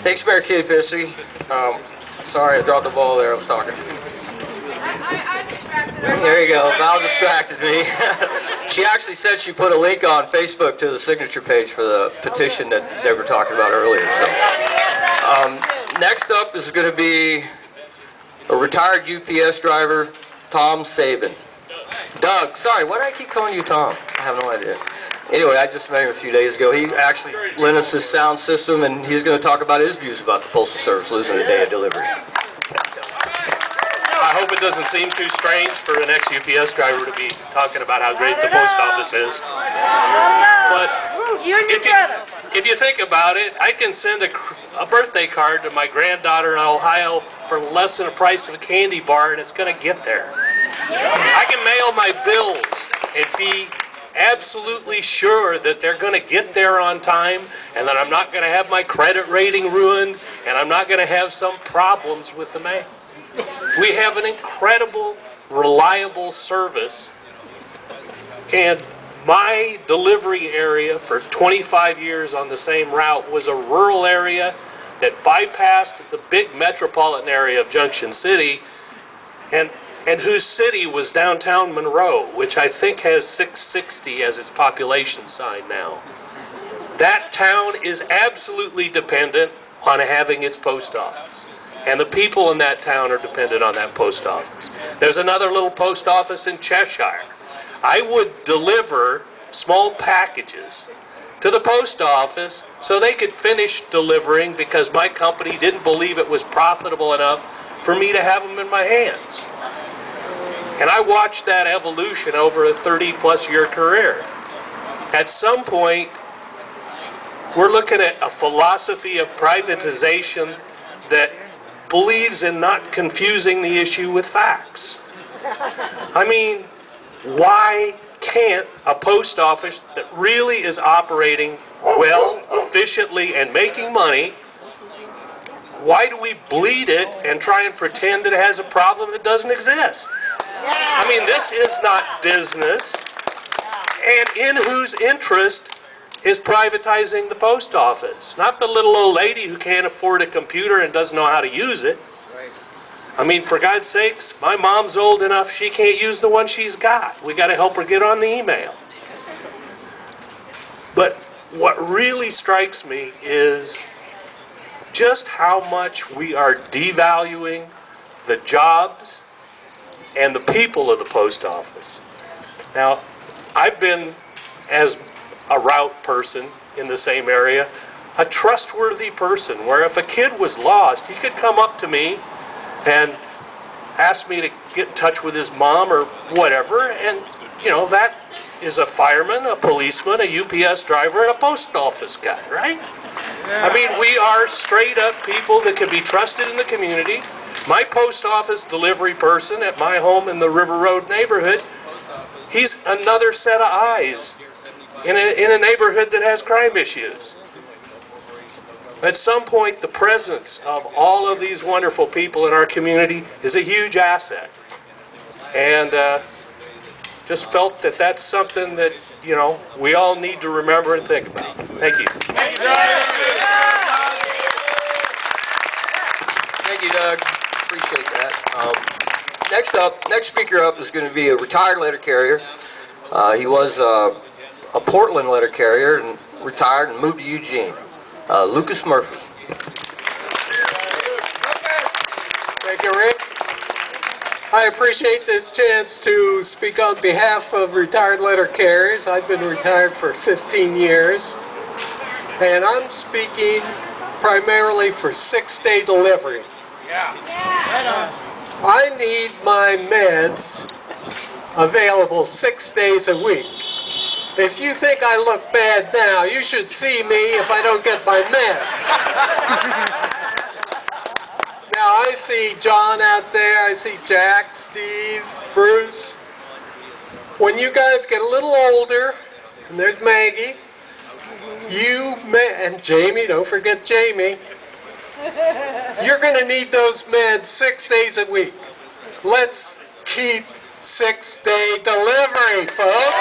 Thanks, Mayor Kitty Pissy. Sorry, I dropped the ball there. I was talking. I'm distracted. There you go. Val distracted me. She actually said she put a link on Facebook to the signature page for the petition that they were talking about earlier. So, next up is going to be a retired UPS driver, Tom Sabin. Doug. Sorry, why do I keep calling you Tom? I have no idea. Anyway, I just met him a few days ago. He actually lent us his sound system, and he's going to talk about his views about the Postal Service losing a day of delivery. I hope it doesn't seem too strange for an ex-UPS driver to be talking about how great the post office is. But if you think about it, I can send a birthday card to my granddaughter in Ohio for less than the price of a candy bar, and it's going to get there. I can mail my bills and be absolutely sure that they're going to get there on time, and that I'm not going to have my credit rating ruined, and I'm not going to have some problems with the mail. We have an incredible, reliable service, and my delivery area for 25 years on the same route was a rural area that bypassed the big metropolitan area of Junction City, and whose city was downtown Monroe, which I think has 660 as its population sign now. That town is absolutely dependent on having its post office. And the people in that town are dependent on that post office. There's another little post office in Cheshire. I would deliver small packages to the post office so they could finish delivering because my company didn't believe it was profitable enough for me to have them in my hands. And I watched that evolution over a 30-plus year career. At some point, we're looking at a philosophy of privatization that believes in not confusing the issue with facts. I mean, why can't a post office that really is operating well, efficiently, and making money, why do we bleed it and try and pretend that it has a problem that doesn't exist? I mean, this is not business, and in whose interest is privatizing the post office? Not the little old lady who can't afford a computer and doesn't know how to use it. I mean, for God's sakes, my mom's old enough, she can't use the one she's got. We got to help her get on the email. But what really strikes me is just how much we are devaluing the jobs and the people of the post office. Now, I've been, as a route person in the same area, a trustworthy person where if a kid was lost, he could come up to me and ask me to get in touch with his mom or whatever, and you know, that is a fireman, a policeman, a UPS driver, and a post office guy, right? I mean, we are straight up people that can be trusted in the community. My post office delivery person at my home in the River Road neighborhood, he's another set of eyes in a neighborhood that has crime issues. At some point, the presence of all of these wonderful people in our community is a huge asset. And just felt that that's something that, you know, we all need to remember and think about. Thank you. Thank you, Doug. Appreciate that. Next speaker up is going to be a retired letter carrier. He was a Portland letter carrier and retired and moved to Eugene. Lucas Murphy. Thank you, Rick. I appreciate this chance to speak on behalf of retired letter carriers. I've been retired for 15 years, and I'm speaking primarily for 6-day delivery. I need my meds available 6 days a week. If you think I look bad now, you should see me if I don't get my meds. Now, I see John out there, I see Jack, Steve, Bruce. When you guys get a little older, and there's Maggie, and Jamie, don't forget Jamie, you're going to need those meds 6 days a week. Let's keep 6-day delivery, folks.